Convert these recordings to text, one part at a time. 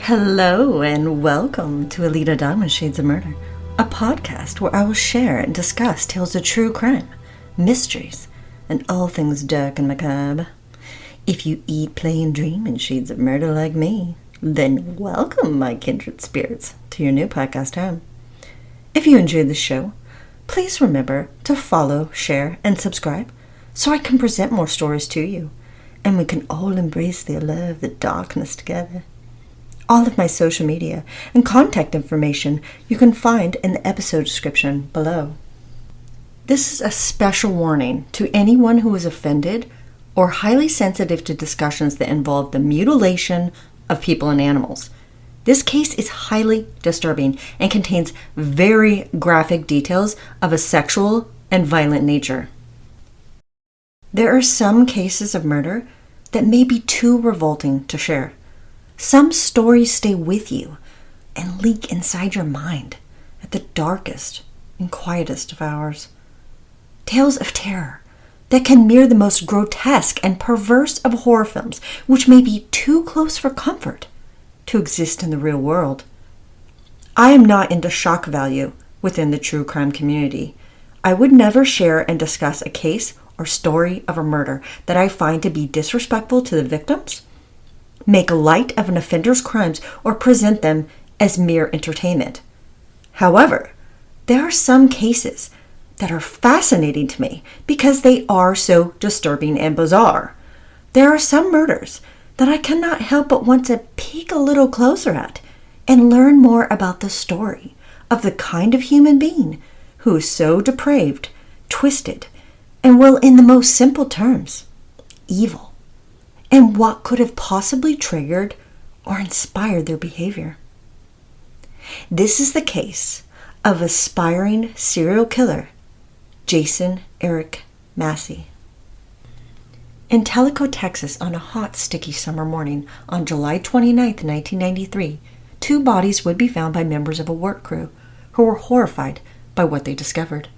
Hello and welcome to Alita Diamond Shades of Murder, a podcast where I will share and discuss tales of true crime, mysteries, and all things dark and macabre. If you eat, play, and dream in shades of murder like me, then welcome, my kindred spirits, to your new podcast home. If you enjoyed the show, please remember to follow, share, and subscribe so I can present more stories to you, and we can all embrace the allure of the darkness together. All of my social media and contact information you can find in the episode description below. This is a special warning to anyone who is offended or highly sensitive to discussions that involve the mutilation of people and animals. This case is highly disturbing and contains very graphic details of a sexual and violent nature. There are some cases of murder that may be too revolting to share. Some stories stay with you and leak inside your mind at the darkest and quietest of hours. Tales of terror that can mirror the most grotesque and perverse of horror films, which may be too close for comfort to exist in the real world. I am not into shock value within the true crime community. I would never share and discuss a case or story of a murder that I find to be disrespectful to the victims, make light of an offender's crimes, or present them as mere entertainment. However, there are some cases that are fascinating to me because they are so disturbing and bizarre. There are some murders that I cannot help but want to peek a little closer at and learn more about the story of the kind of human being who is so depraved, twisted, and, well, in the most simple terms, evil, and what could have possibly triggered or inspired their behavior. This is the case of aspiring serial killer Jason Eric Massey. In Tellico, Texas, on a hot, sticky summer morning on July 29, 1993, two bodies would be found by members of a work crew who were horrified by what they discovered.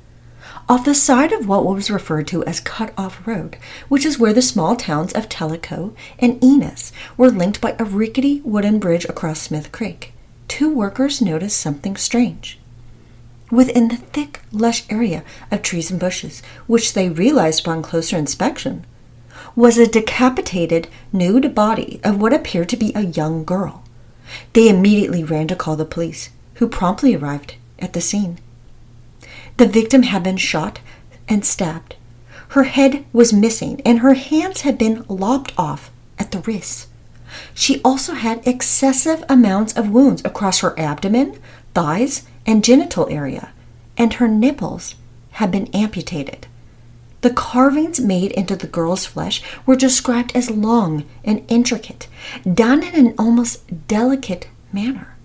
Off the side of what was referred to as Cut-Off Road, which is where the small towns of Tellico and Enos were linked by a rickety wooden bridge across Smith Creek, two workers noticed something strange. Within the thick, lush area of trees and bushes, which they realized upon closer inspection, was a decapitated, nude body of what appeared to be a young girl. They immediately ran to call the police, who promptly arrived at the scene. The victim had been shot and stabbed. Her head was missing, and her hands had been lopped off at the wrists. She also had excessive amounts of wounds across her abdomen, thighs, and genital area, and her nipples had been amputated. The carvings made into the girl's flesh were described as long and intricate, done in an almost delicate manner.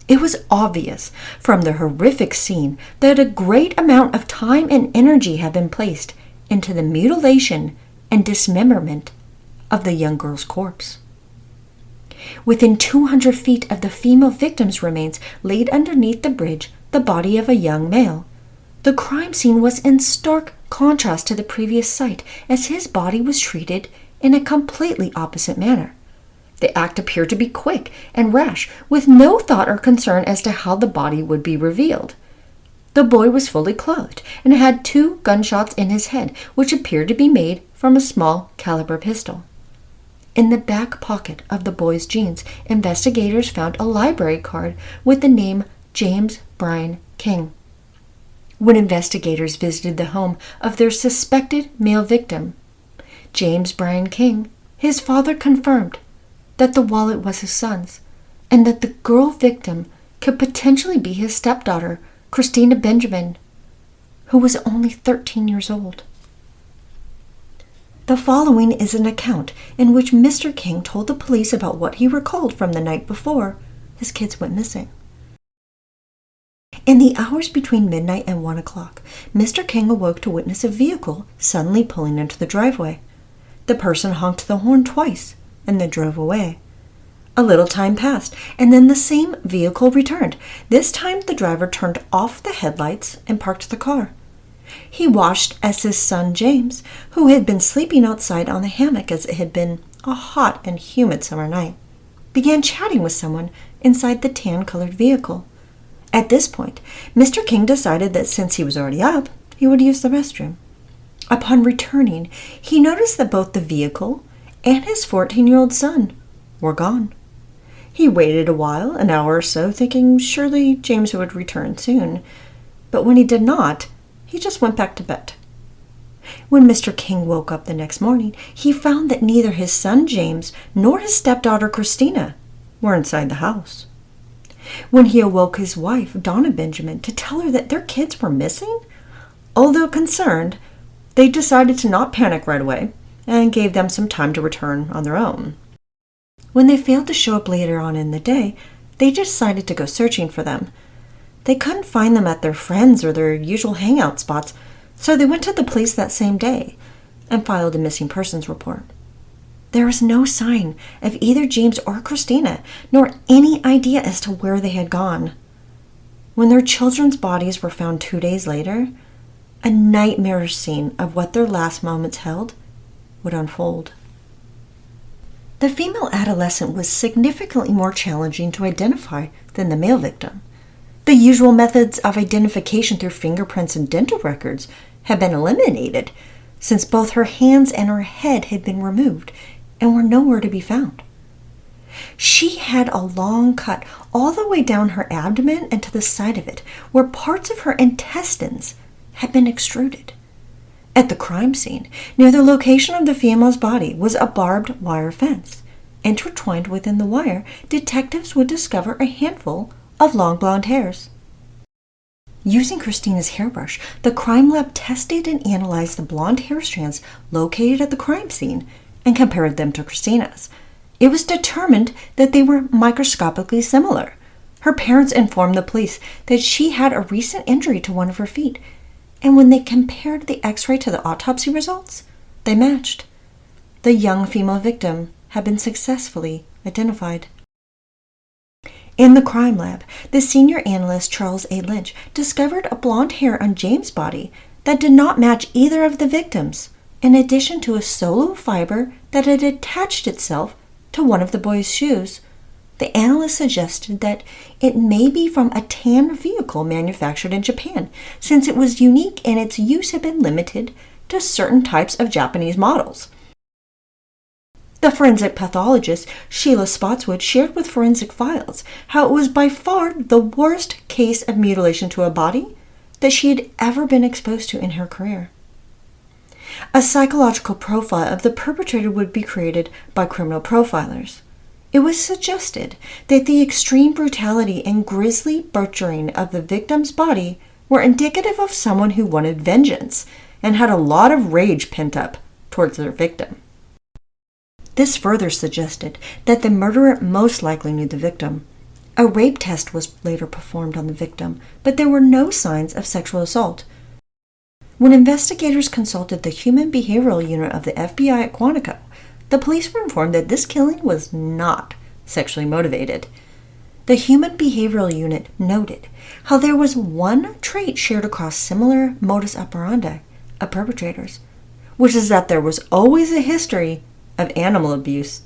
It was obvious from the horrific scene that a great amount of time and energy had been placed into the mutilation and dismemberment of the young girl's corpse. Within 200 feet of the female victim's remains laid underneath the bridge the body of a young male. The crime scene was in stark contrast to the previous site, as his body was treated in a completely opposite manner. The act appeared to be quick and rash, with no thought or concern as to how the body would be revealed. The boy was fully clothed and had 2 gunshots in his head, which appeared to be made from a small caliber pistol. In the back pocket of the boy's jeans, investigators found a library card with the name James Bryan King. When investigators visited the home of their suspected male victim, James Bryan King, his father confirmed that the wallet was his son's, and that the girl victim could potentially be his stepdaughter, Christina Benjamin, who was only 13 years old. The following is an account in which Mr. King told the police about what he recalled from the night before his kids went missing. In the hours between midnight and 1 o'clock, Mr. King awoke to witness a vehicle suddenly pulling into the driveway. The person honked the horn twice and then drove away. A little time passed, and then the same vehicle returned. This time the driver turned off the headlights and parked the car. He watched as his son James, who had been sleeping outside on the hammock as it had been a hot and humid summer night, began chatting with someone inside the tan-colored vehicle. At this point, Mr. King decided that since he was already up, he would use the restroom. Upon returning, he noticed that both the vehicle and his 14-year-old son were gone. He waited a while, an hour or so, thinking surely James would return soon. But when he did not, he just went back to bed. When Mr. King woke up the next morning, he found that neither his son James nor his stepdaughter Christina were inside the house. When he awoke his wife, Donna Benjamin, to tell her that their kids were missing, although concerned, they decided to not panic right away and gave them some time to return on their own. When they failed to show up later on in the day, they decided to go searching for them. They couldn't find them at their friends' or their usual hangout spots, so they went to the police that same day and filed a missing persons report. There was no sign of either James or Christina, nor any idea as to where they had gone. When their children's bodies were found 2 days later, a nightmarish scene of what their last moments held would unfold. The female adolescent was significantly more challenging to identify than the male victim. The usual methods of identification through fingerprints and dental records had been eliminated, since both her hands and her head had been removed and were nowhere to be found. She had a long cut all the way down her abdomen and to the side of it, where parts of her intestines had been extruded. At the crime scene, near the location of the female's body, was a barbed wire fence. Intertwined within the wire, detectives would discover a handful of long blonde hairs. Using Christina's hairbrush, the crime lab tested and analyzed the blonde hair strands located at the crime scene and compared them to Christina's. It was determined that they were microscopically similar. Her parents informed the police that she had a recent injury to one of her feet, and when they compared the x-ray to the autopsy results, they matched. The young female victim had been successfully identified. In the crime lab, the senior analyst Charles A. Lynch discovered a blonde hair on James' body that did not match either of the victims, in addition to a solo fiber that had attached itself to one of the boy's shoes. The analyst suggested that it may be from a tan vehicle manufactured in Japan, since it was unique and its use had been limited to certain types of Japanese models. The forensic pathologist, Sheila Spotswood, shared with Forensic Files how it was by far the worst case of mutilation to a body that she had ever been exposed to in her career. A psychological profile of the perpetrator would be created by criminal profilers. It was suggested that the extreme brutality and grisly butchering of the victim's body were indicative of someone who wanted vengeance and had a lot of rage pent up towards their victim. This further suggested that the murderer most likely knew the victim. A rape test was later performed on the victim, but there were no signs of sexual assault. When investigators consulted the Human Behavioral Unit of the FBI at Quantico, the police were informed that this killing was not sexually motivated. The Human Behavioral Unit noted how there was one trait shared across similar modus operandi of perpetrators, which is that there was always a history of animal abuse.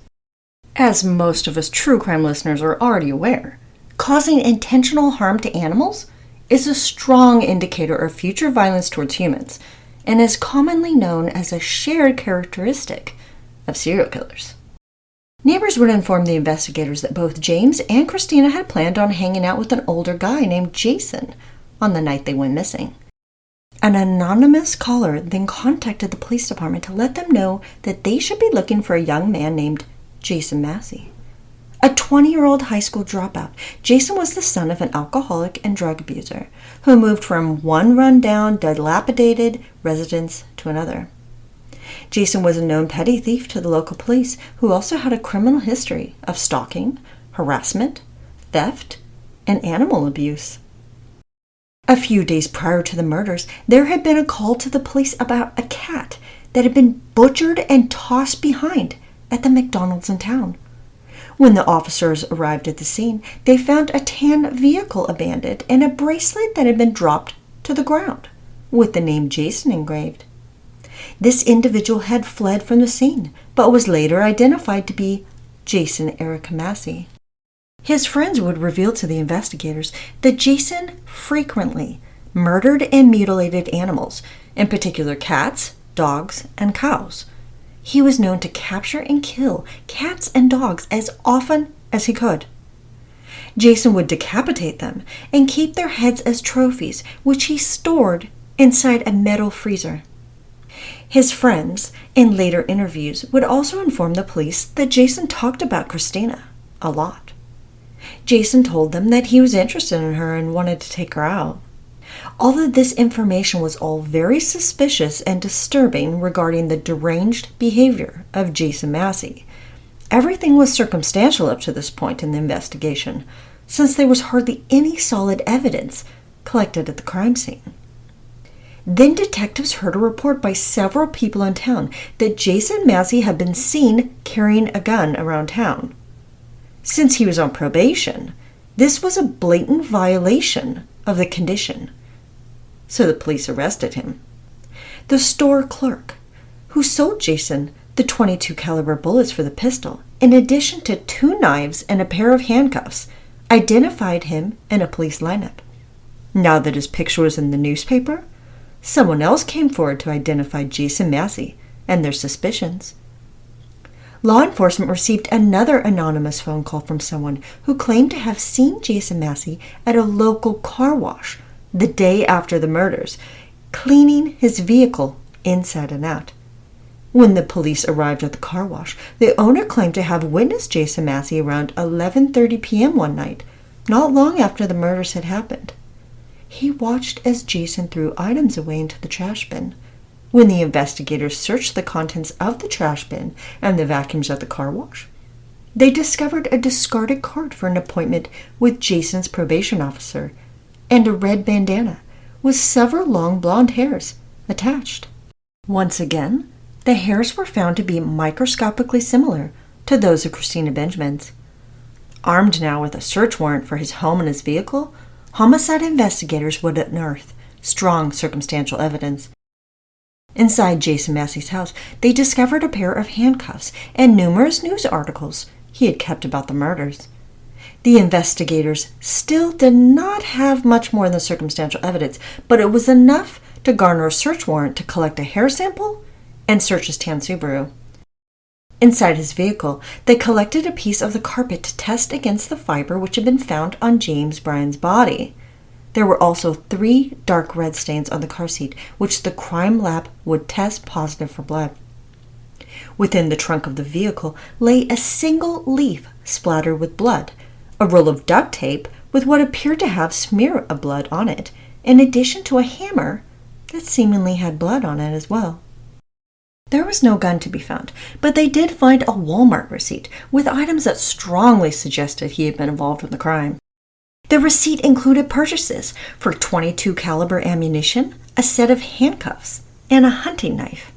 As most of us true crime listeners are already aware, causing intentional harm to animals is a strong indicator of future violence towards humans and is commonly known as a shared characteristic of serial killers. Neighbors would inform the investigators that both James and Christina had planned on hanging out with an older guy named Jason on the night they went missing. An anonymous caller then contacted the police department to let them know that they should be looking for a young man named Jason Massey. A 20-year-old high school dropout, Jason was the son of an alcoholic and drug abuser who moved from one run-down, dilapidated residence to another. Jason was a known petty thief to the local police, who also had a criminal history of stalking, harassment, theft, and animal abuse. A few days prior to the murders, there had been a call to the police about a cat that had been butchered and tossed behind at the McDonald's in town. When the officers arrived at the scene, they found a tan vehicle abandoned and a bracelet that had been dropped to the ground, with the name Jason engraved. This individual had fled from the scene, but was later identified to be Jason Eric Massey. His friends would reveal to the investigators that Jason frequently murdered and mutilated animals, in particular cats, dogs, and cows. He was known to capture and kill cats and dogs as often as he could. Jason would decapitate them and keep their heads as trophies, which he stored inside a metal freezer. His friends, in later interviews, would also inform the police that Jason talked about Christina a lot. Jason told them that he was interested in her and wanted to take her out. Although this information was all very suspicious and disturbing regarding the deranged behavior of Jason Massey, everything was circumstantial up to this point in the investigation, since there was hardly any solid evidence collected at the crime scene. Then detectives heard a report by several people in town that Jason Massey had been seen carrying a gun around town. Since he was on probation, this was a blatant violation of the condition, so the police arrested him. The store clerk, who sold Jason the .22 caliber bullets for the pistol, in addition to 2 knives and a pair of handcuffs, identified him in a police lineup. Now that his picture was in the newspaper, someone else came forward to identify Jason Massey and their suspicions. Law enforcement received another anonymous phone call from someone who claimed to have seen Jason Massey at a local car wash the day after the murders, cleaning his vehicle inside and out. When the police arrived at the car wash, the owner claimed to have witnessed Jason Massey around 11:30 p.m. one night, not long after the murders had happened. He watched as Jason threw items away into the trash bin. When the investigators searched the contents of the trash bin and the vacuums at the car wash, they discovered a discarded card for an appointment with Jason's probation officer and a red bandana with several long blonde hairs attached. Once again, the hairs were found to be microscopically similar to those of Christina Benjamin's. Armed now with a search warrant for his home and his vehicle, homicide investigators would unearth strong circumstantial evidence. Inside Jason Massey's house, they discovered a pair of handcuffs and numerous news articles he had kept about the murders. The investigators still did not have much more than circumstantial evidence, but it was enough to garner a search warrant to collect a hair sample and search his tan Subaru. Inside his vehicle, they collected a piece of the carpet to test against the fiber which had been found on James Bryan's body. There were also 3 dark red stains on the car seat, which the crime lab would test positive for blood. Within the trunk of the vehicle lay a single leaf splattered with blood, a roll of duct tape with what appeared to have smear of blood on it, in addition to a hammer that seemingly had blood on it as well. There was no gun to be found, but they did find a Walmart receipt with items that strongly suggested he had been involved in the crime. The receipt included purchases for .22 caliber ammunition, a set of handcuffs, and a hunting knife.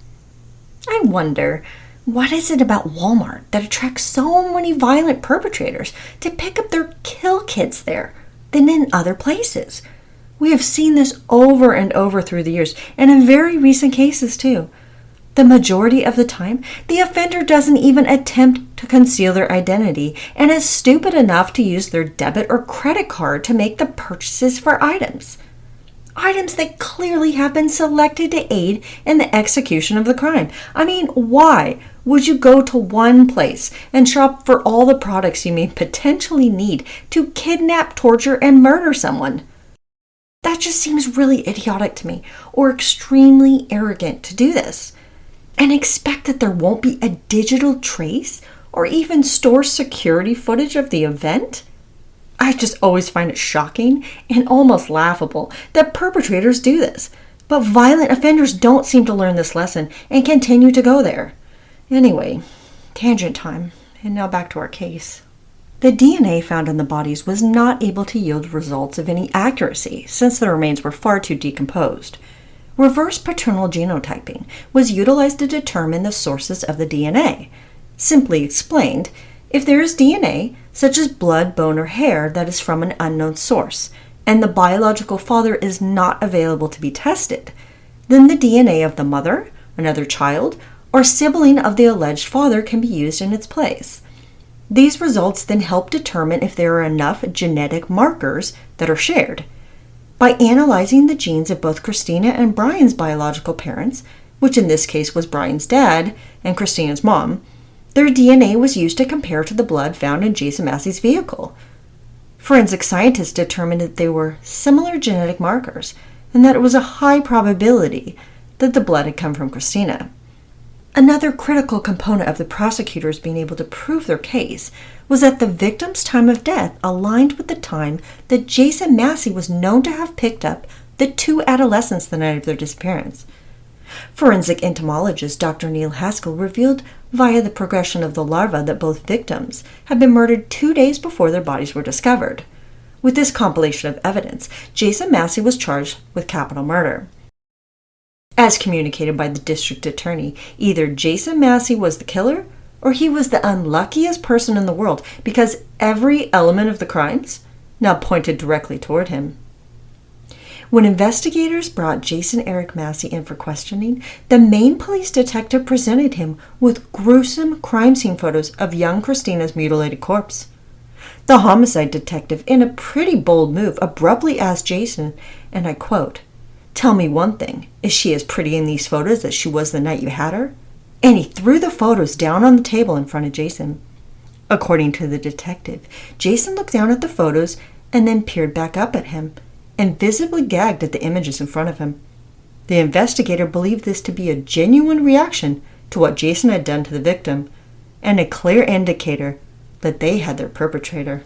I wonder, what is it about Walmart that attracts so many violent perpetrators to pick up their kill kits there than in other places? We have seen this over and over through the years, and in very recent cases too. The majority of the time, the offender doesn't even attempt to conceal their identity and is stupid enough to use their debit or credit card to make the purchases for items. Items that clearly have been selected to aid in the execution of the crime. I mean, why would you go to one place and shop for all the products you may potentially need to kidnap, torture, and murder someone? That just seems really idiotic to me, or extremely arrogant to do this. And expect that there won't be a digital trace or even store security footage of the event? I just always find it shocking and almost laughable that perpetrators do this, but violent offenders don't seem to learn this lesson and continue to go there. Anyway, tangent time, and now back to our case. The DNA found in the bodies was not able to yield results of any accuracy since the remains were far too decomposed. Reverse paternal genotyping was utilized to determine the sources of the DNA. Simply explained, if there is DNA, such as blood, bone, or hair, that is from an unknown source, and the biological father is not available to be tested, then the DNA of the mother, another child, or sibling of the alleged father can be used in its place. These results then help determine if there are enough genetic markers that are shared. By analyzing the genes of both Christina and Brian's biological parents, which in this case was Brian's dad and Christina's mom, their DNA was used to compare to the blood found in Jason Massey's vehicle. Forensic scientists determined that they were similar genetic markers and that it was a high probability that the blood had come from Christina. Another critical component of the prosecutors being able to prove their case was that the victim's time of death aligned with the time that Jason Massey was known to have picked up the two adolescents the night of their disappearance. Forensic entomologist Dr. Neil Haskell revealed via the progression of the larvae that both victims had been murdered 2 days before their bodies were discovered. With this compilation of evidence, Jason Massey was charged with capital murder. As communicated by the district attorney, either Jason Massey was the killer or he was the unluckiest person in the world because every element of the crimes now pointed directly toward him. When investigators brought Jason Eric Massey in for questioning, the Maine police detective presented him with gruesome crime scene photos of young Christina's mutilated corpse. The homicide detective, in a pretty bold move, abruptly asked Jason, and I quote, "Tell me one thing, is she as pretty in these photos as she was the night you had her?" And he threw the photos down on the table in front of Jason. According to the detective, Jason looked down at the photos and then peered back up at him and visibly gagged at the images in front of him. The investigator believed this to be a genuine reaction to what Jason had done to the victim and a clear indicator that they had their perpetrator.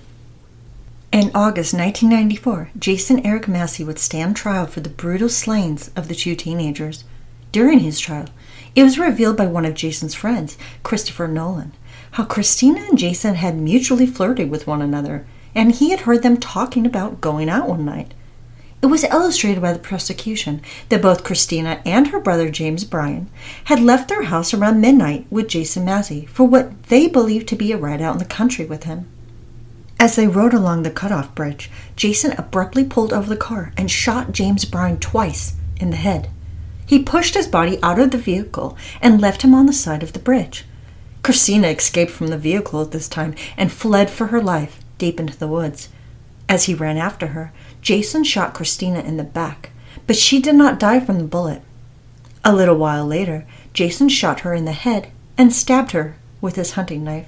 In August 1994, Jason Eric Massey would stand trial for the brutal slayings of the two teenagers. During his trial, it was revealed by one of Jason's friends, Christopher Nolan, how Christina and Jason had mutually flirted with one another, and he had heard them talking about going out one night. It was illustrated by the prosecution that both Christina and her brother James Bryan had left their house around midnight with Jason Massey for what they believed to be a ride out in the country with him. As they rode along the cutoff bridge, Jason abruptly pulled over the car and shot James Bryan twice in the head. He pushed his body out of the vehicle and left him on the side of the bridge. Christina escaped from the vehicle at this time and fled for her life deep into the woods. As he ran after her, Jason shot Christina in the back, but she did not die from the bullet. A little while later, Jason shot her in the head and stabbed her with his hunting knife.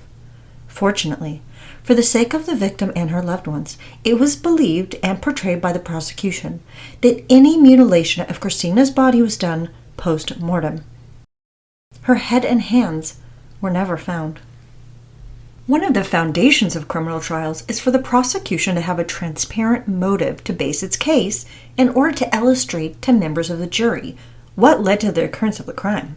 Fortunately, for the sake of the victim and her loved ones, it was believed and portrayed by the prosecution that any mutilation of Christina's body was done post-mortem. Her head and hands were never found. One of the foundations of criminal trials is for the prosecution to have a transparent motive to base its case in order to illustrate to members of the jury what led to the occurrence of the crime.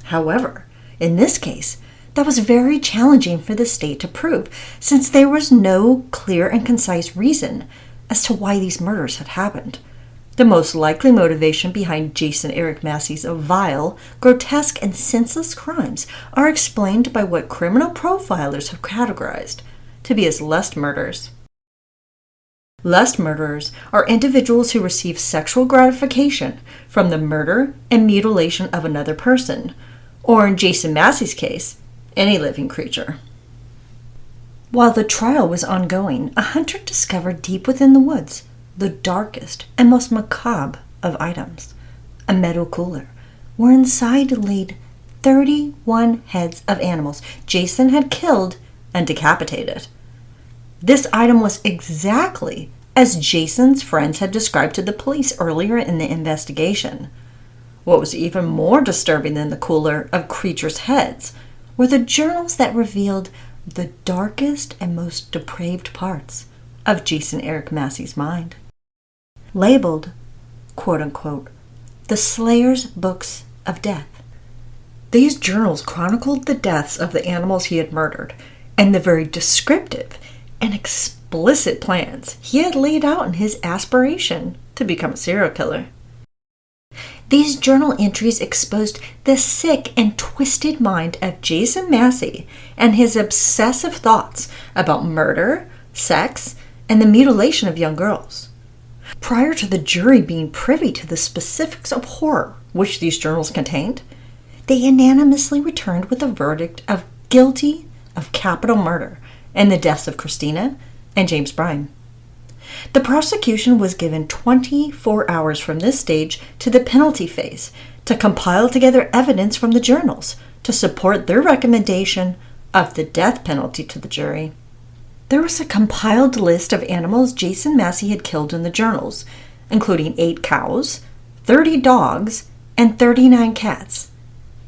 However, in this case, that was very challenging for the state to prove, since there was no clear and concise reason as to why these murders had happened. The most likely motivation behind Jason Eric Massey's vile, grotesque, and senseless crimes are explained by what criminal profilers have categorized to be as lust murders. Lust murderers are individuals who receive sexual gratification from the murder and mutilation of another person, or in Jason Massey's case, any living creature. While the trial was ongoing, a hunter discovered deep within the woods the darkest and most macabre of items, a metal cooler, where inside laid 31 heads of animals Jason had killed and decapitated. This item was exactly as Jason's friends had described to the police earlier in the investigation. What was even more disturbing than the cooler of creatures' heads were the journals that revealed the darkest and most depraved parts of Jason Eric Massey's mind. Labeled, quote-unquote, the Slayer's Books of Death. These journals chronicled the deaths of the animals he had murdered and the very descriptive and explicit plans he had laid out in his aspiration to become a serial killer. These journal entries exposed the sick and twisted mind of Jason Massey and his obsessive thoughts about murder, sex, and the mutilation of young girls. Prior to the jury being privy to the specifics of horror which these journals contained, they unanimously returned with a verdict of guilty of capital murder and the deaths of Christina and James Bryan. The prosecution was given 24 hours from this stage to the penalty phase to compile together evidence from the journals to support their recommendation of the death penalty to the jury. There was a compiled list of animals Jason Massey had killed in the journals, including 8 cows, 30 dogs, and 39 cats.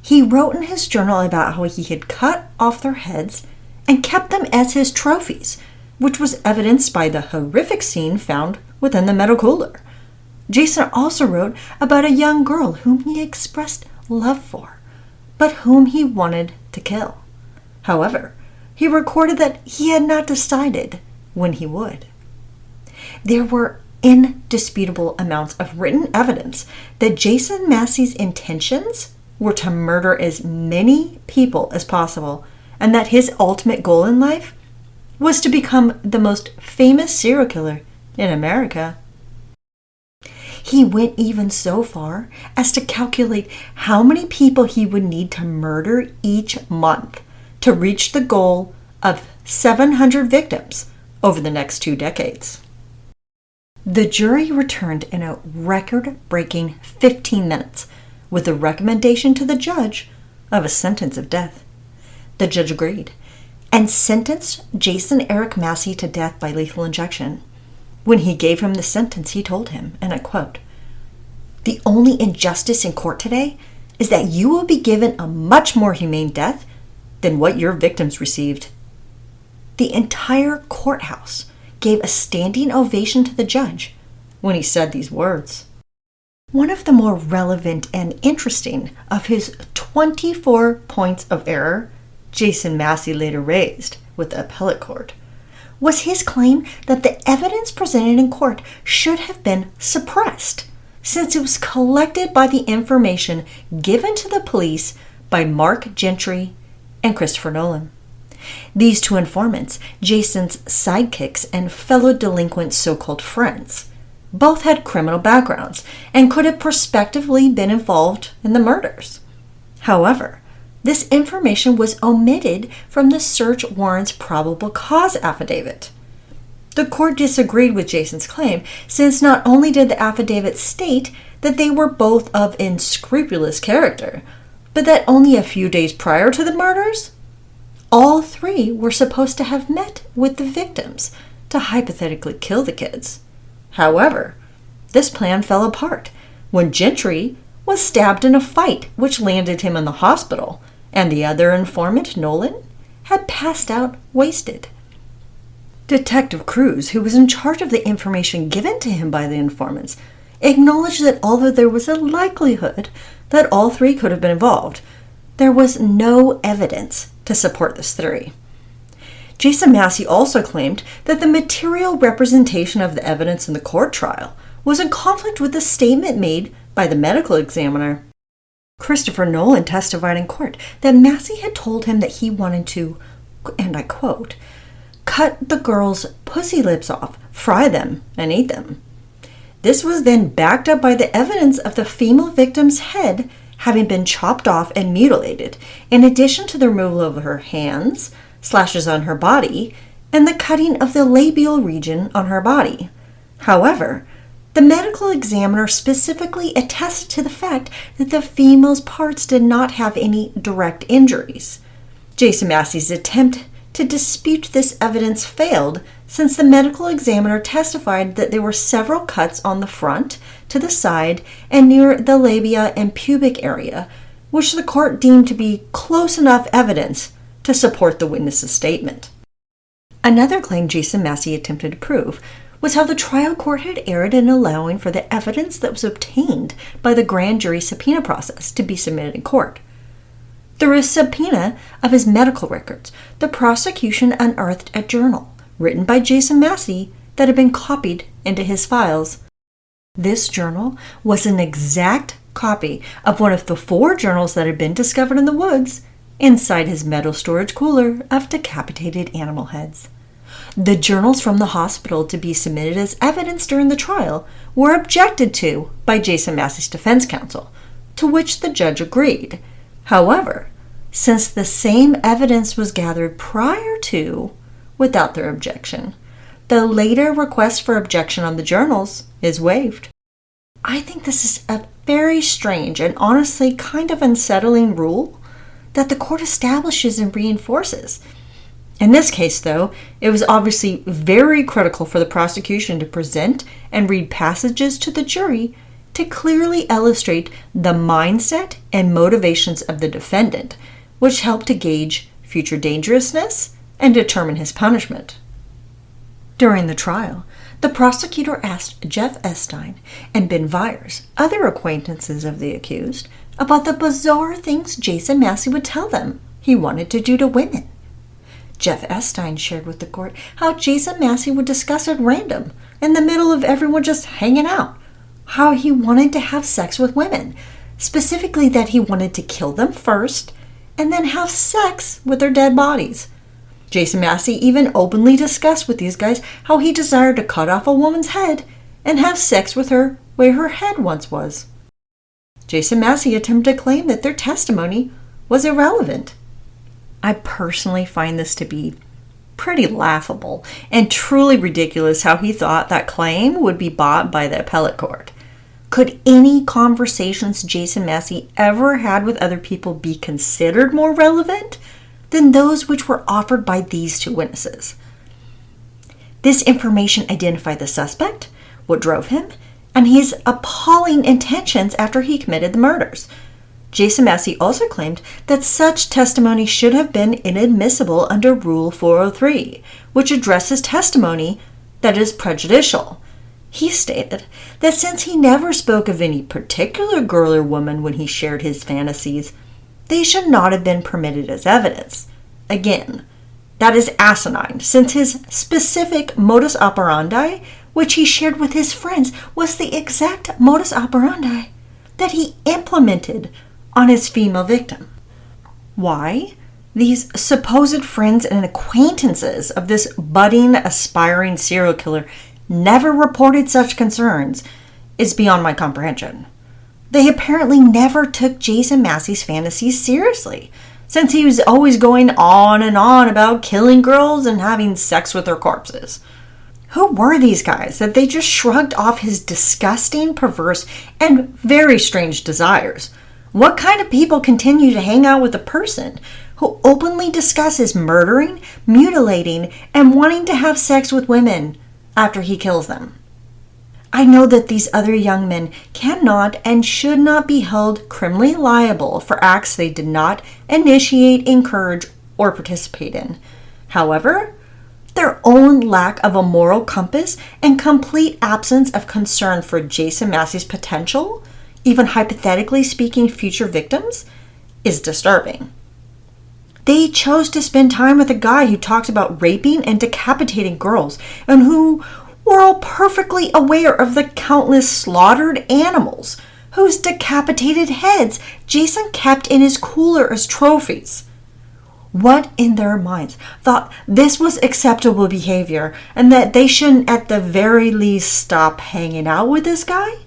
He wrote in his journal about how he had cut off their heads and kept them as his trophies, which was evidenced by the horrific scene found within the metal cooler. Jason also wrote about a young girl whom he expressed love for, but whom he wanted to kill. However, he recorded that he had not decided when he would. There were indisputable amounts of written evidence that Jason Massey's intentions were to murder as many people as possible, and that his ultimate goal in life was to become the most famous serial killer in America. He went even so far as to calculate how many people he would need to murder each month to reach the goal of 700 victims over the next 2 decades. The jury returned in a record-breaking 15 minutes with a recommendation to the judge of a sentence of death. The judge agreed and sentenced Jason Eric Massey to death by lethal injection. When he gave him the sentence, he told him, and I quote, "The only injustice in court today is that you will be given a much more humane death than what your victims received." The entire courthouse gave a standing ovation to the judge when he said these words. One of the more relevant and interesting of his 24 points of error Jason Massey later raised with the appellate court was his claim that the evidence presented in court should have been suppressed, since it was collected by the information given to the police by Mark Gentry and Christopher Nolan. These 2 informants, Jason's sidekicks and fellow delinquent so-called friends, both had criminal backgrounds and could have prospectively been involved in the murders. However, this information was omitted from the search warrant's probable cause affidavit. The court disagreed with Jason's claim, since not only did the affidavit state that they were both of unscrupulous character, but that only a few days prior to the murders, all 3 were supposed to have met with the victims to hypothetically kill the kids. However, this plan fell apart when Gentry was stabbed in a fight which landed him in the hospital, and the other informant, Nolan, had passed out wasted. Detective Cruz, who was in charge of the information given to him by the informants, acknowledged that although there was a likelihood that all 3 could have been involved, there was no evidence to support this theory. Jason Massey also claimed that the material representation of the evidence in the court trial was in conflict with the statement made by the medical examiner. Christopher Nolan testified in court that Massey had told him that he wanted to, and I quote, "cut the girls' pussy lips off, fry them, and eat them." This was then backed up by the evidence of the female victim's head having been chopped off and mutilated, in addition to the removal of her hands, slashes on her body, and the cutting of the labial region on her body. However, the medical examiner specifically attested to the fact that the female's parts did not have any direct injuries. Jason Massey's attempt to dispute this evidence failed, since the medical examiner testified that there were several cuts on the front, to the side, and near the labia and pubic area, which the court deemed to be close enough evidence to support the witness's statement. Another claim Jason Massey attempted to prove was how the trial court had erred in allowing for the evidence that was obtained by the grand jury subpoena process to be submitted in court. Through a subpoena of his medical records, the prosecution unearthed a journal written by Jason Massey that had been copied into his files. This journal was an exact copy of one of the 4 journals that had been discovered in the woods inside his metal storage cooler of decapitated animal heads. The journals from the hospital to be submitted as evidence during the trial were objected to by Jason Massey's defense counsel, to which the judge agreed. However, since the same evidence was gathered prior to without their objection. The later request for objection on the journals is waived. I think this is a very strange and honestly kind of unsettling rule that the court establishes and reinforces. In this case, though, it was obviously very critical for the prosecution to present and read passages to the jury to clearly illustrate the mindset and motivations of the defendant, which helped to gauge future dangerousness and determine his punishment. During the trial, the prosecutor asked Jeff Epstein and Ben Vyers, other acquaintances of the accused, about the bizarre things Jason Massey would tell them he wanted to do to women. Jeff Epstein shared with the court how Jason Massey would discuss at random, in the middle of everyone just hanging out, how he wanted to have sex with women, specifically that he wanted to kill them first and then have sex with their dead bodies. Jason Massey even openly discussed with these guys how he desired to cut off a woman's head and have sex with her where her head once was. Jason Massey attempted to claim that their testimony was irrelevant. I personally find this to be pretty laughable and truly ridiculous how he thought that claim would be bought by the appellate court. Could any conversations Jason Massey ever had with other people be considered more relevant than those which were offered by these two witnesses? This information identified the suspect, what drove him, and his appalling intentions after he committed the murders. Jason Massey also claimed that such testimony should have been inadmissible under Rule 403, which addresses testimony that is prejudicial. He stated that since he never spoke of any particular girl or woman when he shared his fantasies, they should not have been permitted as evidence. Again, that is asinine, since his specific modus operandi, which he shared with his friends, was the exact modus operandi that he implemented on his female victim. Why? These supposed friends and acquaintances of this budding, aspiring serial killer never reported such concerns is beyond my comprehension. They apparently never took Jason Massey's fantasies seriously, since he was always going on and on about killing girls and having sex with their corpses. Who were these guys that they just shrugged off his disgusting, perverse, and very strange desires? What kind of people continue to hang out with a person who openly discusses murdering, mutilating, and wanting to have sex with women after he kills them? I know that these other young men cannot and should not be held criminally liable for acts they did not initiate, encourage, or participate in. However, their own lack of a moral compass and complete absence of concern for Jason Massey's potential, even hypothetically speaking future victims, is disturbing. They chose to spend time with a guy who talks about raping and decapitating girls and who were all perfectly aware of the countless slaughtered animals whose decapitated heads Jason kept in his cooler as trophies. What in their minds thought this was acceptable behavior and that they shouldn't at the very least stop hanging out with this guy?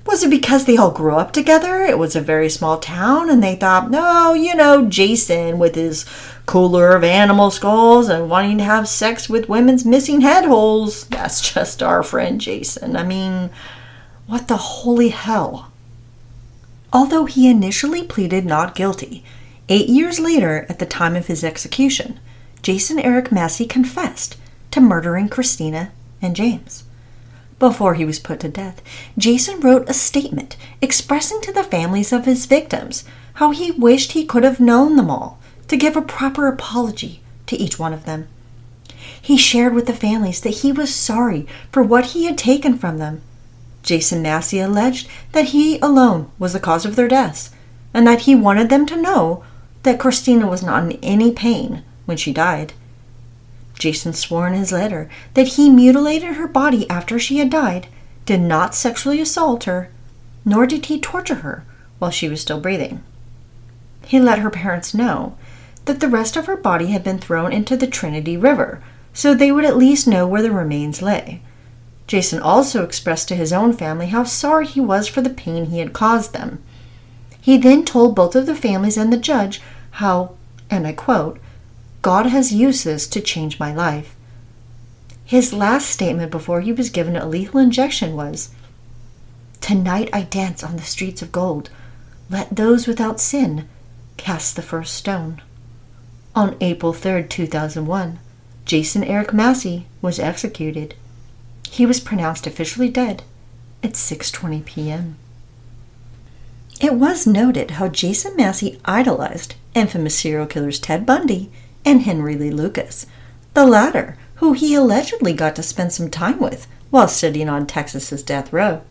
Was it because they all grew up together? It was a very small town and they thought, no, Jason with his cooler of animal skulls and wanting to have sex with women's missing head holes, that's just our friend Jason. I mean, what the holy hell? Although he initially pleaded not guilty, 8 years later, at the time of his execution, Jason Eric Massey confessed to murdering Christina and James. Before he was put to death, Jason wrote a statement expressing to the families of his victims how he wished he could have known them all to give a proper apology to each one of them. He shared with the families that he was sorry for what he had taken from them. Jason Massey alleged that he alone was the cause of their deaths and that he wanted them to know that Christina was not in any pain when she died. Jason swore in his letter that he mutilated her body after she had died, did not sexually assault her, nor did he torture her while she was still breathing. He let her parents know that the rest of her body had been thrown into the Trinity River, so they would at least know where the remains lay. Jason also expressed to his own family how sorry he was for the pain he had caused them. He then told both of the families and the judge how, and I quote, God has used this to change my life. His last statement before he was given a lethal injection was, "Tonight I dance on the streets of gold. Let those without sin cast the first stone." On April 3rd, 2001, Jason Eric Massey was executed. He was pronounced officially dead at 6:20 p.m. It was noted how Jason Massey idolized infamous serial killers Ted Bundy and Henry Lee Lucas, the latter who he allegedly got to spend some time with while sitting on Texas's death row.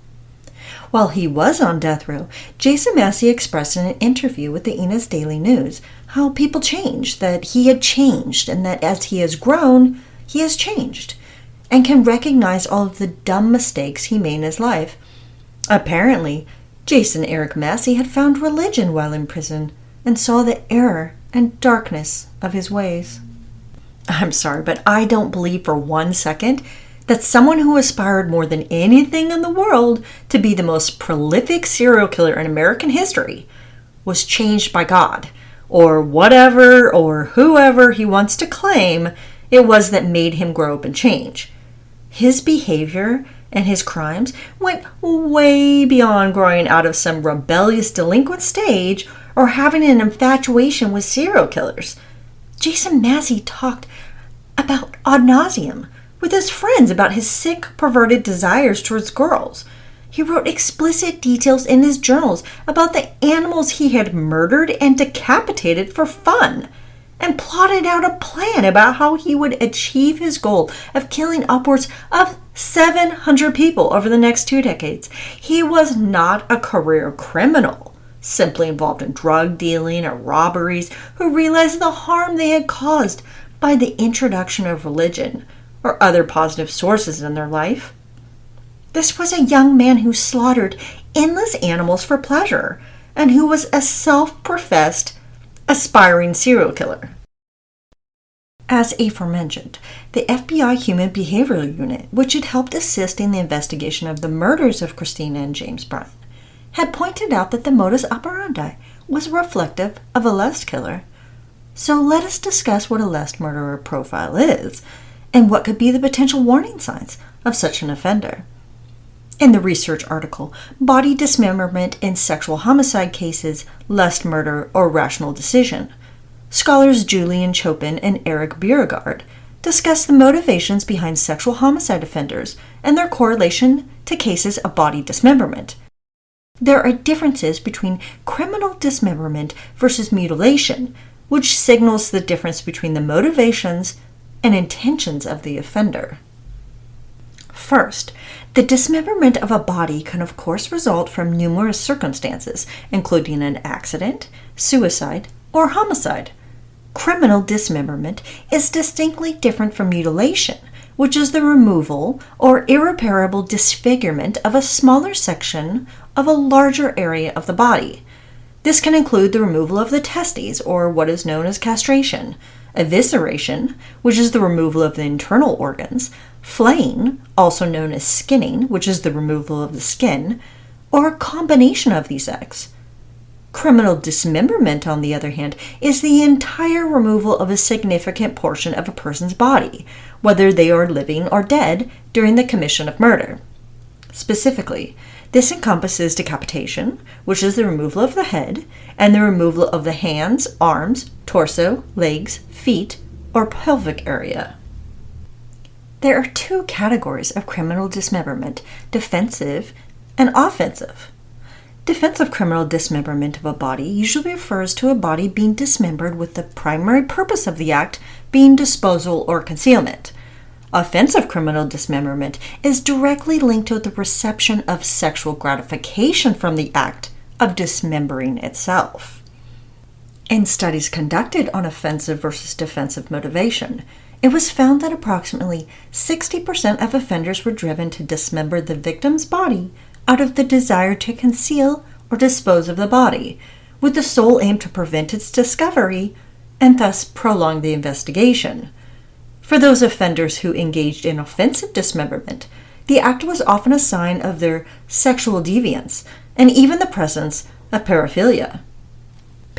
While he was on death row, Jason Massey expressed in an interview with the Enos Daily News how people change, that he had changed, and that as he has grown, he has changed, and can recognize all of the dumb mistakes he made in his life. Apparently, Jason Eric Massey had found religion while in prison and saw the error and darkness of his ways. I'm sorry, but I don't believe for 1 second that someone who aspired more than anything in the world to be the most prolific serial killer in American history was changed by God, or whatever or whoever he wants to claim it was that made him grow up and change. His behavior and his crimes went way beyond growing out of some rebellious delinquent stage or having an infatuation with serial killers. Jason Massey talked about ad nauseum with his friends about his sick, perverted desires towards girls. He wrote explicit details in his journals about the animals he had murdered and decapitated for fun, and plotted out a plan about how he would achieve his goal of killing upwards of 700 people over the next 2 decades. He was not a career criminal, simply involved in drug dealing or robberies, who realized the harm they had caused by the introduction of religion or other positive sources in their life. This was a young man who slaughtered endless animals for pleasure and who was a self-professed aspiring serial killer. As aforementioned, the FBI Human Behavioral Unit, which had helped assist in the investigation of the murders of Christina and James Bryan, had pointed out that the modus operandi was reflective of a lust killer. So let us discuss what a lust murderer profile is and what could be the potential warning signs of such an offender. In the research article, Body Dismemberment in Sexual Homicide Cases, Lust Murder, or Rational Decision, scholars Julian Chopin and Eric Beauregard discuss the motivations behind sexual homicide offenders and their correlation to cases of body dismemberment. There are differences between criminal dismemberment versus mutilation, which signals the difference between the motivations and intentions of the offender. First, the dismemberment of a body can of course result from numerous circumstances, including an accident, suicide, or homicide. Criminal dismemberment is distinctly different from mutilation, which is the removal or irreparable disfigurement of a smaller section of a larger area of the body. This can include the removal of the testes, or what is known as castration, evisceration, which is the removal of the internal organs, flaying, also known as skinning, which is the removal of the skin, or a combination of these acts. Criminal dismemberment, on the other hand, is the entire removal of a significant portion of a person's body, whether they are living or dead, during the commission of murder. Specifically, this encompasses decapitation, which is the removal of the head, and the removal of the hands, arms, torso, legs, feet, or pelvic area. There are 2 categories of criminal dismemberment: defensive and offensive. Defensive criminal dismemberment of a body usually refers to a body being dismembered with the primary purpose of the act being disposal or concealment. Offensive criminal dismemberment is directly linked to the reception of sexual gratification from the act of dismembering itself. In studies conducted on offensive versus defensive motivation, it was found that approximately 60% of offenders were driven to dismember the victim's body out of the desire to conceal or dispose of the body, with the sole aim to prevent its discovery and thus prolong the investigation. For those offenders who engaged in offensive dismemberment, the act was often a sign of their sexual deviance and even the presence of paraphilia.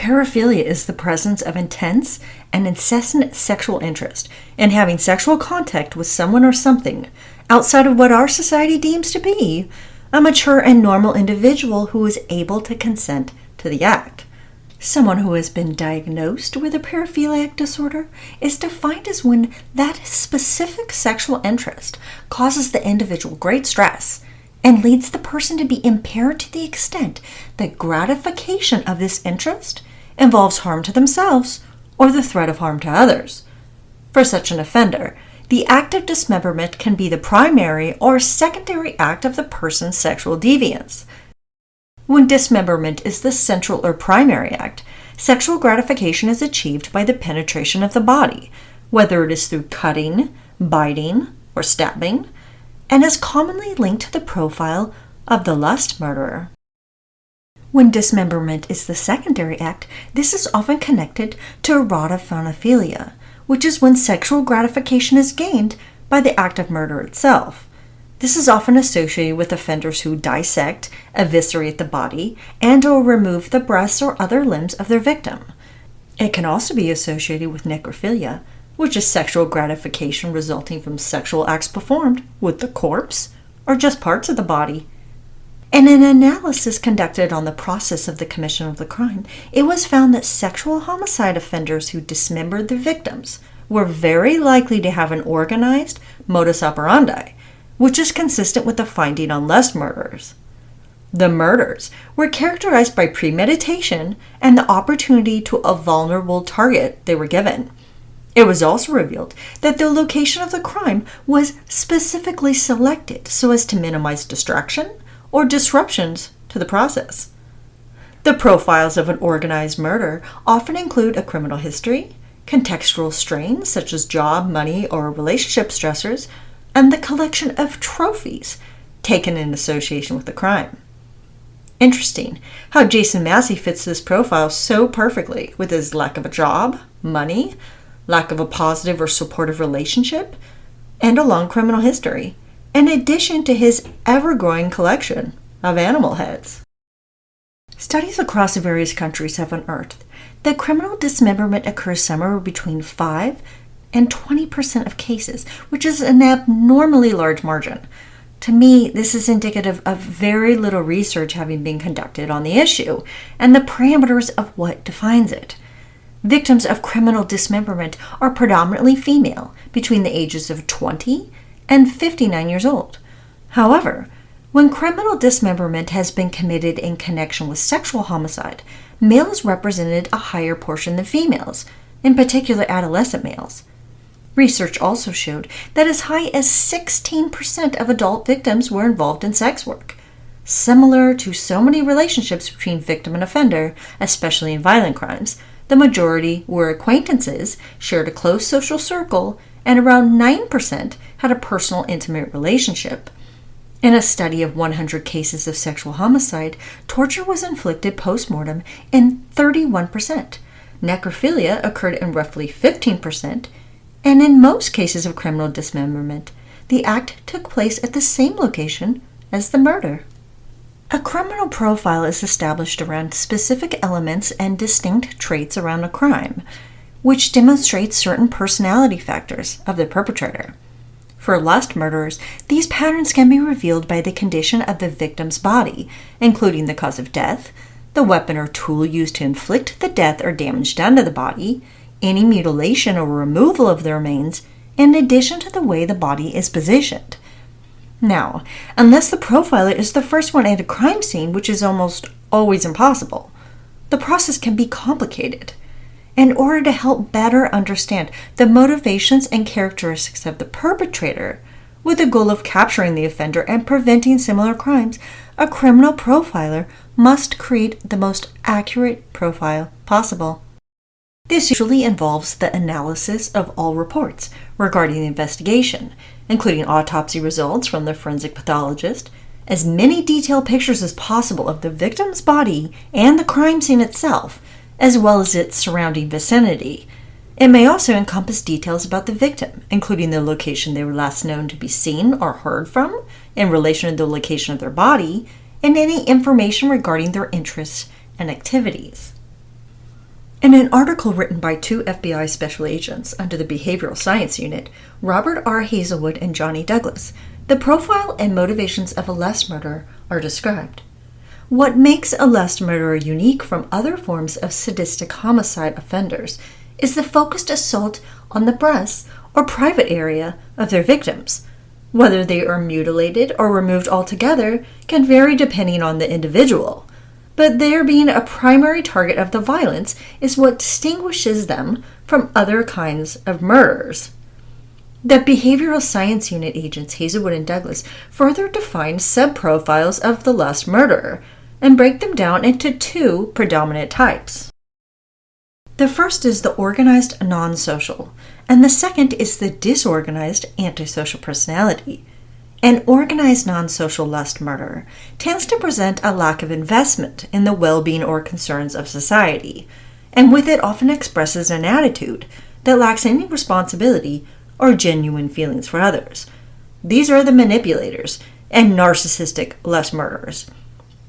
Paraphilia is the presence of intense and incessant sexual interest in having sexual contact with someone or something outside of what our society deems to be a mature and normal individual who is able to consent to the act. Someone who has been diagnosed with a paraphiliac disorder is defined as when that specific sexual interest causes the individual great stress and leads the person to be impaired to the extent that gratification of this interest involves harm to themselves or the threat of harm to others. For such an offender, the act of dismemberment can be the primary or secondary act of the person's sexual deviance. When dismemberment is the central or primary act, sexual gratification is achieved by the penetration of the body, whether it is through cutting, biting, or stabbing, and is commonly linked to the profile of the lust murderer. When dismemberment is the secondary act, this is often connected to erotophonophilia, which is when sexual gratification is gained by the act of murder itself. This is often associated with offenders who dissect, eviscerate the body, and/or remove the breasts or other limbs of their victim. It can also be associated with necrophilia, which is sexual gratification resulting from sexual acts performed with the corpse or just parts of the body. In an analysis conducted on the process of the commission of the crime, it was found that sexual homicide offenders who dismembered their victims were very likely to have an organized modus operandi, which is consistent with the finding on lust murderers. The murders were characterized by premeditation and the opportunity to a vulnerable target they were given. It was also revealed that the location of the crime was specifically selected so as to minimize distraction or disruptions to the process. The profiles of an organized murder often include a criminal history, contextual strains such as job, money, or relationship stressors, and the collection of trophies taken in association with the crime. Interesting how Jason Massey fits this profile so perfectly with his lack of a job, money, lack of a positive or supportive relationship, and a long criminal history, in addition to his ever-growing collection of animal heads. Studies across various countries have unearthed that criminal dismemberment occurs somewhere between 5 and 20% of cases, which is an abnormally large margin. To me, this is indicative of very little research having been conducted on the issue and the parameters of what defines it. Victims of criminal dismemberment are predominantly female, between the ages of 20 and 59 years old. However, when criminal dismemberment has been committed in connection with sexual homicide, males represented a higher portion than females, in particular adolescent males. Research also showed that as high as 16% of adult victims were involved in sex work. Similar to so many relationships between victim and offender, especially in violent crimes, the majority were acquaintances, shared a close social circle, and around 9% had a personal intimate relationship. In a study of 100 cases of sexual homicide, torture was inflicted post-mortem in 31%. Necrophilia occurred in roughly 15%, and in most cases of criminal dismemberment, the act took place at the same location as the murder. A criminal profile is established around specific elements and distinct traits around a crime, which demonstrates certain personality factors of the perpetrator. For lust murderers, these patterns can be revealed by the condition of the victim's body, including the cause of death, the weapon or tool used to inflict the death or damage done to the body, any mutilation or removal of the remains, in addition to the way the body is positioned. Now, unless the profiler is the first one at a crime scene, which is almost always impossible, the process can be complicated. In order to help better understand the motivations and characteristics of the perpetrator, with the goal of capturing the offender and preventing similar crimes, a criminal profiler must create the most accurate profile possible. This usually involves the analysis of all reports regarding the investigation, including autopsy results from the forensic pathologist, as many detailed pictures as possible of the victim's body and the crime scene itself, as well as its surrounding vicinity. It may also encompass details about the victim, including the location they were last known to be seen or heard from in relation to the location of their body, and any information regarding their interests and activities. In an article written by two FBI special agents under the Behavioral Science Unit, Robert R. Hazelwood and Johnny Douglas, the profile and motivations of a lust murderer are described. What makes a lust murderer unique from other forms of sadistic homicide offenders is the focused assault on the breasts or private area of their victims. Whether they are mutilated or removed altogether can vary depending on the individual, but their being a primary target of the violence is what distinguishes them from other kinds of murderers. The Behavioral Science Unit agents Hazelwood and Douglas further define subprofiles of the lust murderer and break them down into two predominant types. The first is the organized non-social, and the second is the disorganized antisocial personality. An organized non-social lust murderer tends to present a lack of investment in the well-being or concerns of society, and with it often expresses an attitude that lacks any responsibility or genuine feelings for others. These are the manipulators and narcissistic lust murderers.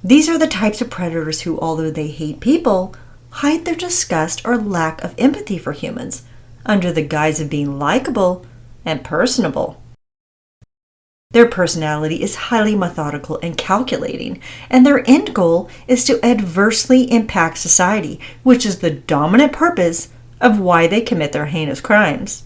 These are the types of predators who, although they hate people, hide their disgust or lack of empathy for humans under the guise of being likable and personable. Their personality is highly methodical and calculating, and their end goal is to adversely impact society, which is the dominant purpose of why they commit their heinous crimes.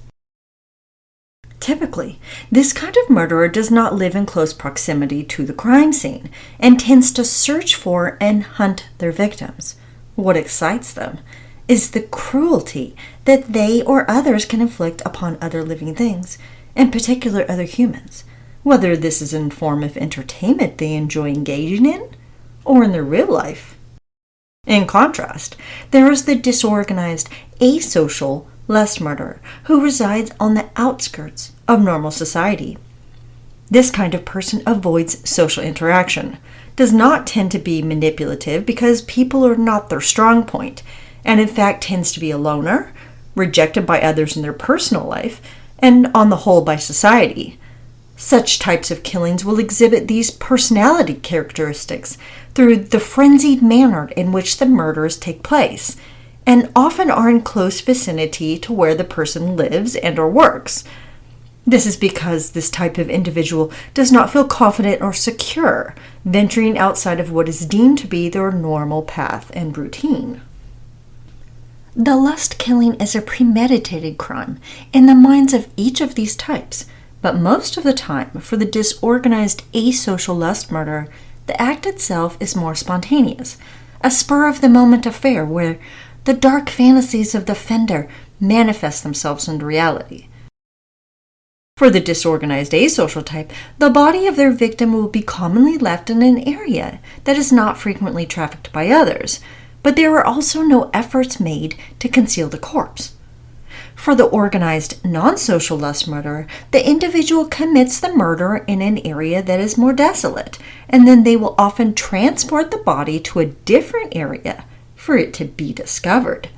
Typically, this kind of murderer does not live in close proximity to the crime scene and tends to search for and hunt their victims. What excites them is the cruelty that they or others can inflict upon other living things, in particular other humans, whether this is in form of entertainment they enjoy engaging in or in their real life. In contrast, there is the disorganized, asocial lust murderer who resides on the outskirts of normal society. This kind of person avoids social interaction, does not tend to be manipulative because people are not their strong point, and in fact tends to be a loner, rejected by others in their personal life, and on the whole by society. Such types of killings will exhibit these personality characteristics through the frenzied manner in which the murders take place, and often are in close vicinity to where the person lives and or works. This is because this type of individual does not feel confident or secure venturing outside of what is deemed to be their normal path and routine. The lust killing is a premeditated crime in the minds of each of these types, but most of the time for the disorganized asocial lust murderer, the act itself is more spontaneous, a spur-of-the-moment affair where the dark fantasies of the offender manifest themselves in reality. For the disorganized asocial type, the body of their victim will be commonly left in an area that is not frequently trafficked by others, but there are also no efforts made to conceal the corpse. For the organized non-social lust murderer, the individual commits the murder in an area that is more desolate, and then they will often transport the body to a different area for it to be discovered.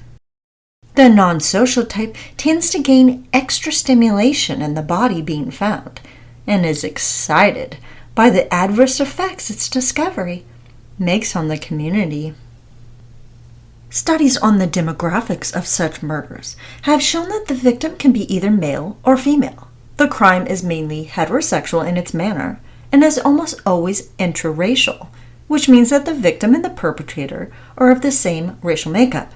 The non-social type tends to gain extra stimulation in the body being found and is excited by the adverse effects its discovery makes on the community. Studies on the demographics of such murders have shown that the victim can be either male or female. The crime is mainly heterosexual in its manner and is almost always intraracial, which means that the victim and the perpetrator are of the same racial makeup.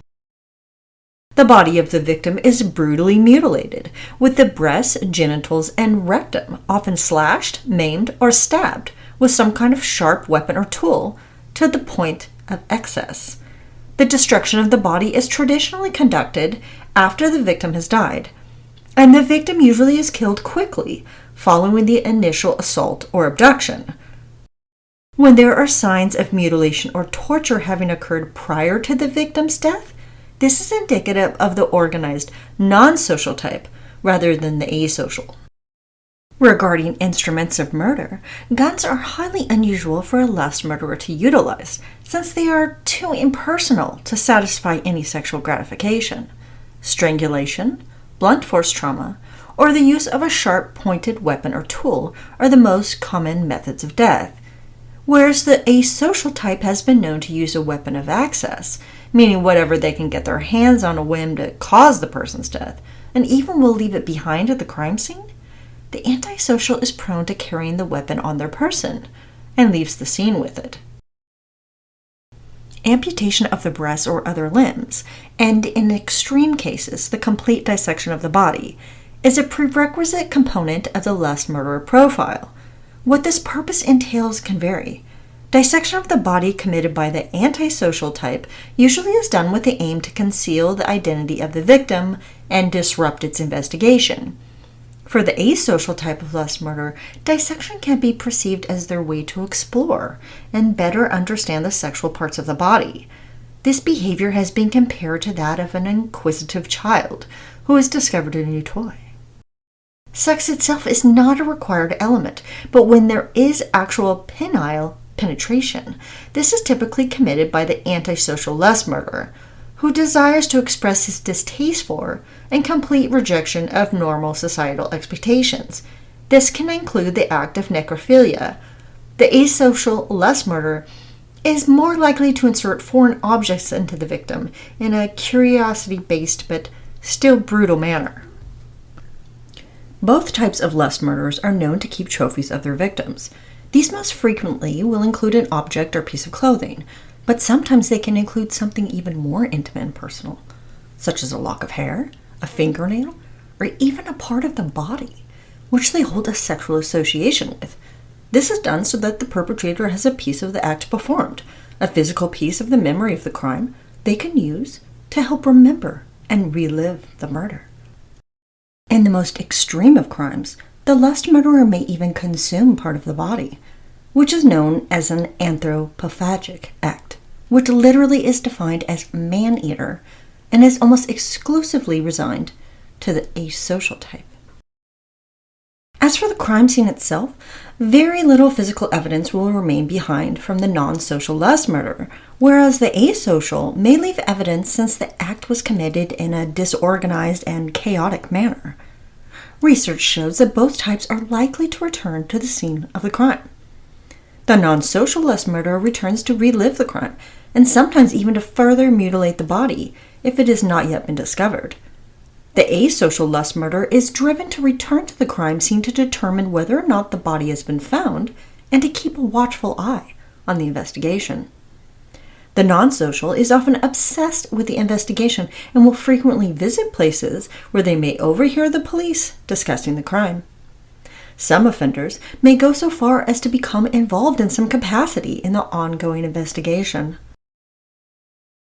The body of the victim is brutally mutilated, with the breasts, genitals, and rectum often slashed, maimed, or stabbed with some kind of sharp weapon or tool to the point of excess. The destruction of the body is traditionally conducted after the victim has died, and the victim usually is killed quickly following the initial assault or abduction. When there are signs of mutilation or torture having occurred prior to the victim's death, this is indicative of the organized non-social type rather than the asocial. Regarding instruments of murder, guns are highly unusual for a lust murderer to utilize, since they are too impersonal to satisfy any sexual gratification. Strangulation, blunt force trauma, or the use of a sharp pointed weapon or tool are the most common methods of death, whereas the asocial type has been known to use a weapon of access, meaning whatever they can get their hands on a whim to cause the person's death, and even will leave it behind at the crime scene, the antisocial is prone to carrying the weapon on their person and leaves the scene with it. Amputation of the breasts or other limbs, and in extreme cases, the complete dissection of the body, is a prerequisite component of the lust murderer profile. What this purpose entails can vary. Dissection of the body committed by the antisocial type usually is done with the aim to conceal the identity of the victim and disrupt its investigation. For the asocial type of lust murder, dissection can be perceived as their way to explore and better understand the sexual parts of the body. This behavior has been compared to that of an inquisitive child who has discovered a new toy. Sex itself is not a required element, but when there is actual penile penetration, this is typically committed by the antisocial lust murderer, who desires to express his distaste for and complete rejection of normal societal expectations. This can include the act of necrophilia. The asocial lust murderer is more likely to insert foreign objects into the victim in a curiosity-based but still brutal manner. Both types of lust murderers are known to keep trophies of their victims. These most frequently will include an object or piece of clothing, but sometimes they can include something even more intimate and personal, such as a lock of hair, a fingernail, or even a part of the body, which they hold a sexual association with. This is done so that the perpetrator has a piece of the act performed, a physical piece of the memory of the crime they can use to help remember and relive the murder. In the most extreme of crimes, the lust murderer may even consume part of the body, which is known as an anthropophagic act, which literally is defined as man-eater and is almost exclusively resigned to the asocial type. As for the crime scene itself, very little physical evidence will remain behind from the non-social lust murderer, whereas the asocial may leave evidence since the act was committed in a disorganized and chaotic manner. Research shows that both types are likely to return to the scene of the crime. The non-social lust murderer returns to relive the crime, and sometimes even to further mutilate the body if it has not yet been discovered. The asocial lust murderer is driven to return to the crime scene to determine whether or not the body has been found and to keep a watchful eye on the investigation. The non-social is often obsessed with the investigation and will frequently visit places where they may overhear the police discussing the crime. Some offenders may go so far as to become involved in some capacity in the ongoing investigation.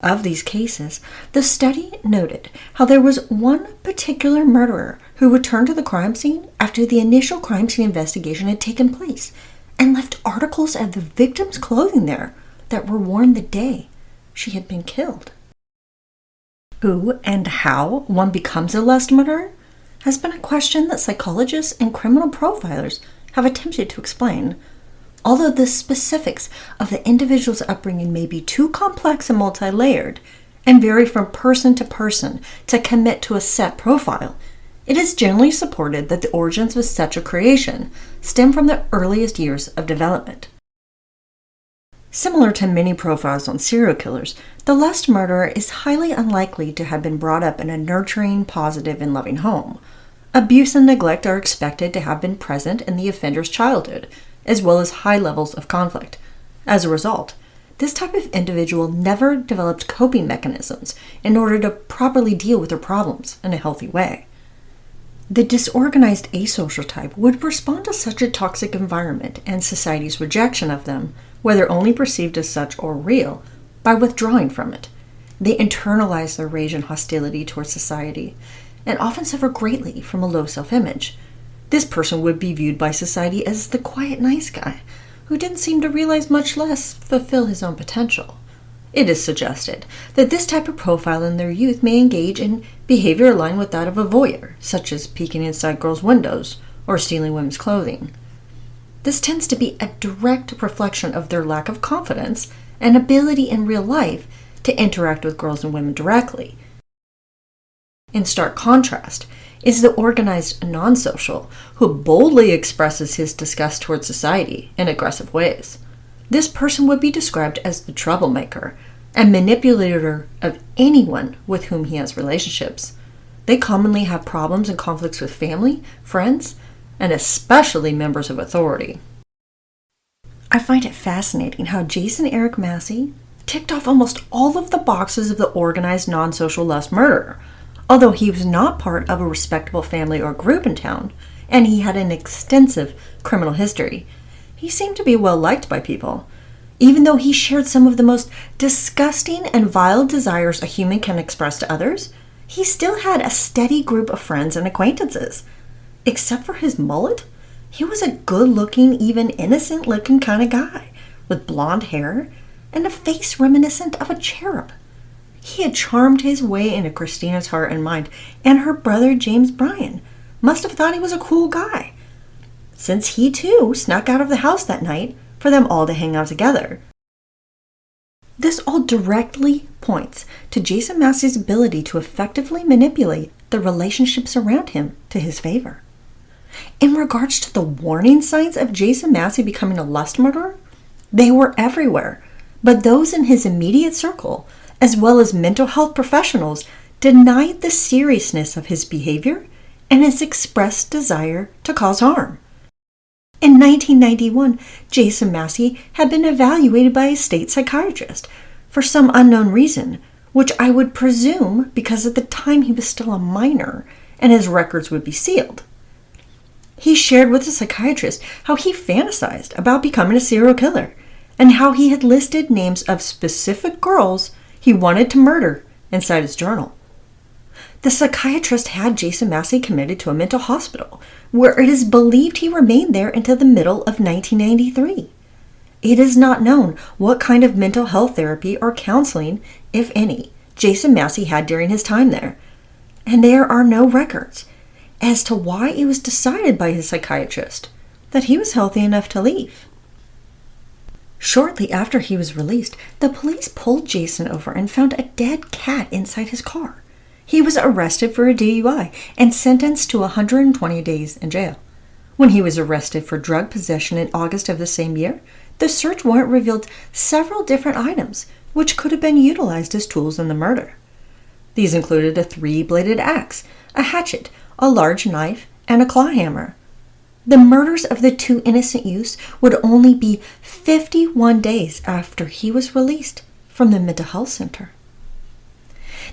Of these cases, the study noted how there was one particular murderer who returned to the crime scene after the initial crime scene investigation had taken place and left articles of the victim's clothing there that were worn the day she had been killed. Who and how one becomes a lust murderer has been a question that psychologists and criminal profilers have attempted to explain. Although the specifics of the individual's upbringing may be too complex and multi-layered and vary from person to person to commit to a set profile, it is generally supported that the origins of such a creation stem from the earliest years of development. Similar to many profiles on serial killers, the lust murderer is highly unlikely to have been brought up in a nurturing, positive, and loving home. Abuse and neglect are expected to have been present in the offender's childhood, as well as high levels of conflict. As a result, this type of individual never developed coping mechanisms in order to properly deal with their problems in a healthy way. The disorganized asocial type would respond to such a toxic environment and society's rejection of them, whether only perceived as such or real, by withdrawing from it. They internalize their rage and hostility towards society, and often suffer greatly from a low self-image. This person would be viewed by society as the quiet, nice guy, who didn't seem to realize, much less fulfill his own potential. It is suggested that this type of profile in their youth may engage in behavior aligned with that of a voyeur, such as peeking inside girls' windows or stealing women's clothing. This tends to be a direct reflection of their lack of confidence and ability in real life to interact with girls and women directly. In stark contrast is the organized non-social, who boldly expresses his disgust towards society in aggressive ways. This person would be described as the troublemaker, a manipulator of anyone with whom he has relationships. They commonly have problems and conflicts with family, friends, and especially members of authority. I find it fascinating how Jason Eric Massey ticked off almost all of the boxes of the organized non-social lust murderer. Although he was not part of a respectable family or group in town, and he had an extensive criminal history, he seemed to be well liked by people. Even though he shared some of the most disgusting and vile desires a human can express to others, he still had a steady group of friends and acquaintances. Except for his mullet, he was a good-looking, even innocent-looking kind of guy, with blonde hair and a face reminiscent of a cherub. He had charmed his way into Christina's heart and mind, and her brother James Bryan must have thought he was a cool guy, since he too snuck out of the house that night for them all to hang out together. This all directly points to Jason Massey's ability to effectively manipulate the relationships around him to his favor. In regards to the warning signs of Jason Massey becoming a lust murderer, they were everywhere, but those in his immediate circle, as well as mental health professionals, denied the seriousness of his behavior and his expressed desire to cause harm. In 1991, Jason Massey had been evaluated by a state psychiatrist for some unknown reason, which I would presume because at the time he was still a minor and his records would be sealed. He shared with the psychiatrist how he fantasized about becoming a serial killer and how he had listed names of specific girls he wanted to murder inside his journal. The psychiatrist had Jason Massey committed to a mental hospital, where it is believed he remained there until the middle of 1993. It is not known what kind of mental health therapy or counseling, if any, Jason Massey had during his time there, and there are no records as to why it was decided by his psychiatrist that he was healthy enough to leave. Shortly after he was released, the police pulled Jason over and found a dead cat inside his car. He was arrested for a DUI and sentenced to 120 days in jail. When he was arrested for drug possession in August of the same year, the search warrant revealed several different items which could have been utilized as tools in the murder. These included a 3-bladed axe, a hatchet, a large knife, and a claw hammer. The murders of the 2 innocent youths would only be 51 days after he was released from the mental health center.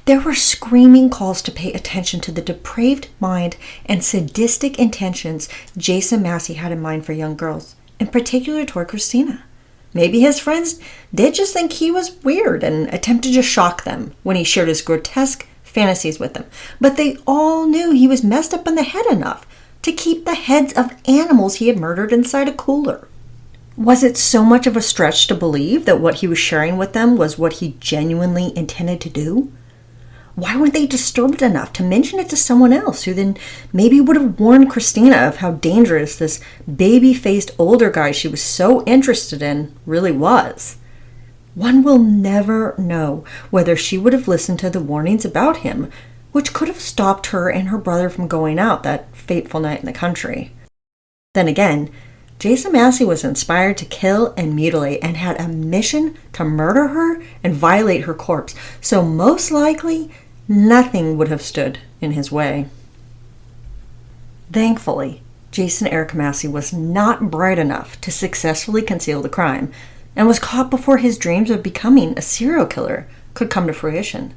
There were screaming calls to pay attention to the depraved mind and sadistic intentions Jason Massey had in mind for young girls, in particular toward Christina. Maybe his friends did just think he was weird and attempted to shock them when he shared his grotesque fantasies with them, but they all knew he was messed up in the head enough to keep the heads of animals he had murdered inside a cooler. Was it so much of a stretch to believe that what he was sharing with them was what he genuinely intended to do? Why weren't they disturbed enough to mention it to someone else who then maybe would have warned Christina of how dangerous this baby-faced older guy she was so interested in really was? One will never know whether she would have listened to the warnings about him, which could have stopped her and her brother from going out that fateful night in the country. Then again, Jason Massey was inspired to kill and mutilate and had a mission to murder her and violate her corpse, so most likely nothing would have stood in his way. Thankfully, Jason Eric Massey was not bright enough to successfully conceal the crime and was caught before his dreams of becoming a serial killer could come to fruition.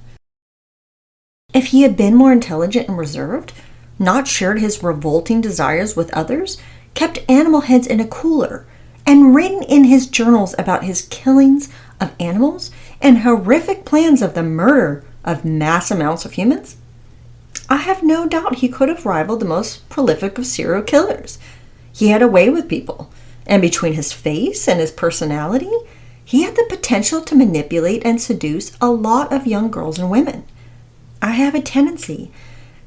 If he had been more intelligent and reserved, not shared his revolting desires with others, kept animal heads in a cooler, and written in his journals about his killings of animals and horrific plans of the murder of mass amounts of humans, I have no doubt he could have rivaled the most prolific of serial killers. He had a way with people, and between his face and his personality, he had the potential to manipulate and seduce a lot of young girls and women. I have a tendency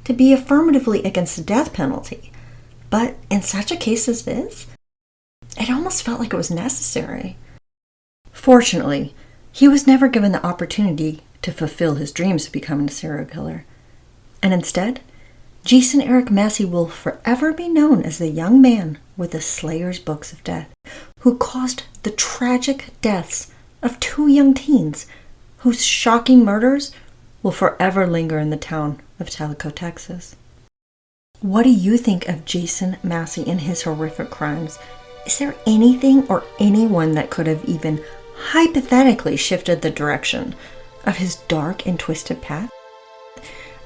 to be affirmatively against the death penalty, but in such a case as this, it almost felt like it was necessary. Fortunately, he was never given the opportunity to fulfill his dreams of becoming a serial killer. And instead, Jason Eric Massey will forever be known as the young man with the Slayer's Books of Death, who caused the tragic deaths of 2 young teens whose shocking murders will forever linger in the town of Tellico, Texas. What do you think of Jason Massey and his horrific crimes? Is there anything or anyone that could have even hypothetically shifted the direction of his dark and twisted path?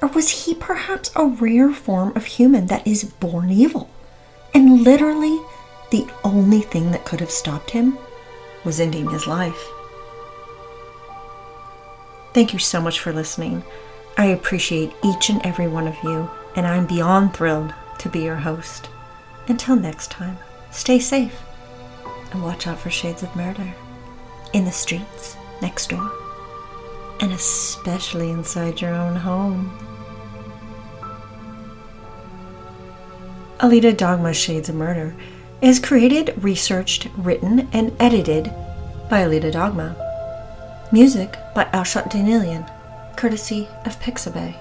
Or was he perhaps a rare form of human that is born evil? And literally, the only thing that could have stopped him was ending his life. Thank you so much for listening. I appreciate each and every one of you, and I'm beyond thrilled to be your host. Until next time, stay safe and watch out for shades of murder in the streets next door, and especially inside your own home. Alita Dogma's Shades of Murder is created, researched, written, and edited by Alita Dogma. Music by Alshot Danilian, courtesy of Pixabay.